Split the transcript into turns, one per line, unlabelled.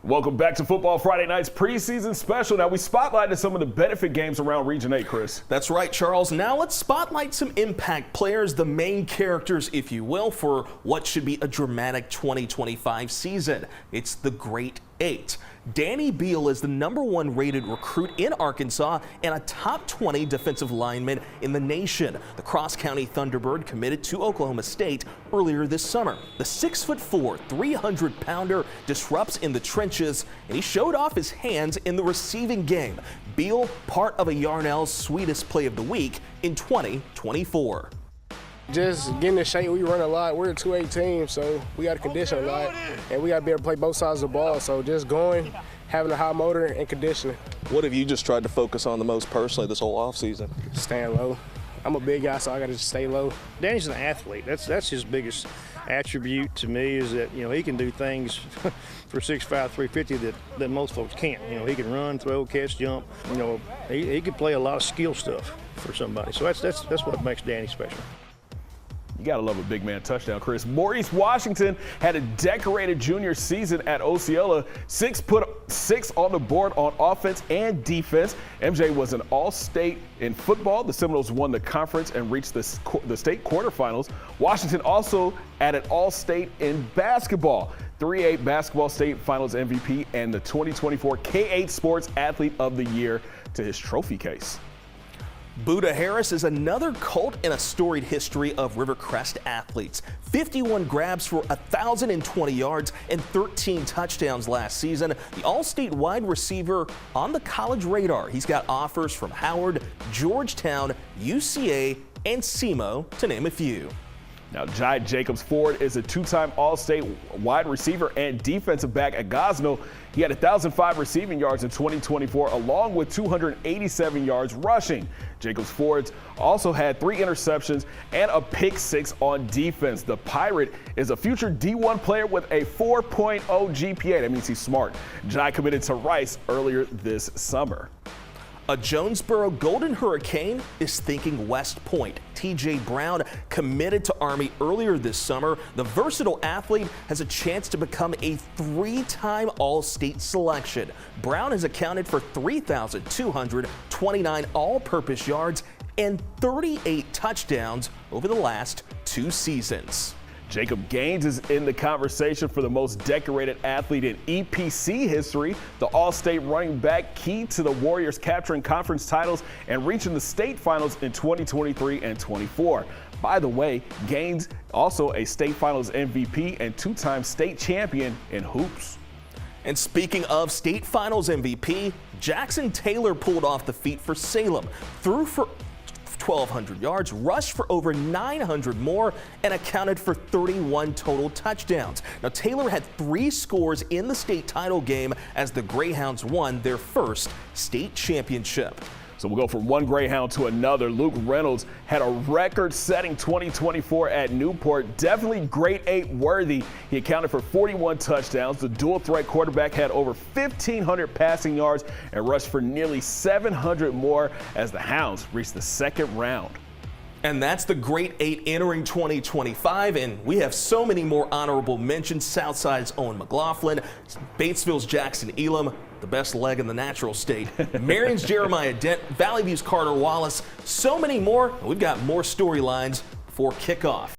Welcome back to Football Friday Night's preseason special. Now, we spotlighted some of the benefit games around Region 8, Chris.
That's right, Charles. Now let's spotlight some impact players, the main characters, if you will, for what should be a dramatic 2025 season. It's the Great Eight. Danny Beal is the #1 rated recruit in Arkansas and a top 20 defensive lineman in the nation. The cross-county Thunderbird committed to Oklahoma State earlier this summer. The 6'4", 300-pounder disrupts in the trenches, and he showed off his hands in the receiving game. Beal, part of a Yarnell's sweetest play of the week in 2024.
Just getting in shape. We run a lot. We're a 2A team, so we got to condition a lot, and we got to be able to play both sides of the ball. So just going, having a high motor, and conditioning.
What have you just tried to focus on the most personally this whole offseason?
Staying low. I'm a big guy, so I got to just stay low.
Danny's an athlete. That's his biggest attribute to me, is that, he can do things for 6'5", 350 that most folks can't. He can run, throw, catch, jump. He can play a lot of skill stuff for somebody. So that's what makes Danny special.
You got to love a big man touchdown, Chris. Maurice Washington had a decorated junior season at Osceola. 6 on the board on offense and defense. MJ was an all-state in football. The Seminoles won the conference and reached the state quarterfinals. Washington also added all-state in basketball. 3A basketball state finals MVP and the 2024 K-8 Sports Athlete of the Year to his trophy case.
Buda Harris is another cult in a storied history of Rivercrest athletes. 51 grabs for 1,020 yards and 13 touchdowns last season. The all-state wide receiver on the college radar. He's got offers from Howard, Georgetown, UCA, and SEMO, to name a few.
Now, Jai Jacobs-Ford is a 2-time All-State wide receiver and defensive back at Gosnell. He had 1,005 receiving yards in 2024, along with 287 yards rushing. Jacobs-Ford also had 3 interceptions and a pick 6 on defense. The Pirate is a future D1 player with a 4.0 GPA. That means he's smart. Jai committed to Rice earlier this summer.
A Jonesboro Golden Hurricane is thinking West Point. TJ Brown committed to Army earlier this summer. The versatile athlete has a chance to become a 3-time All-State selection. Brown has accounted for 3,229 all-purpose yards and 38 touchdowns over the last 2 seasons.
Jacob Gaines is in the conversation for the most decorated athlete in EPC history. The All-State running back, key to the Warriors capturing conference titles and reaching the state finals in 2023 and 24. By the way, Gaines also a state finals MVP and 2-time state champion in hoops.
And speaking of state finals MVP, Jackson Taylor pulled off the feat for Salem. Threw for 1,200 yards, rushed for over 900 more, and accounted for 31 total touchdowns. Now, Taylor had 3 scores in the state title game as the Greyhounds won their first state championship.
So we'll go from one Greyhound to another. Luke Reynolds had a record-setting 2024 at Newport. Definitely Grade 8 worthy. He accounted for 41 touchdowns. The dual-threat quarterback had over 1,500 passing yards and rushed for nearly 700 more as the Hounds reached the 2nd round.
And that's the Great 8 entering 2025, and we have so many more honorable mentions. Southside's Owen McLaughlin, Batesville's Jackson Elam, the best leg in the natural state, Marion's Jeremiah Dent, Valley View's Carter Wallace, so many more. We've got more storylines before kickoff.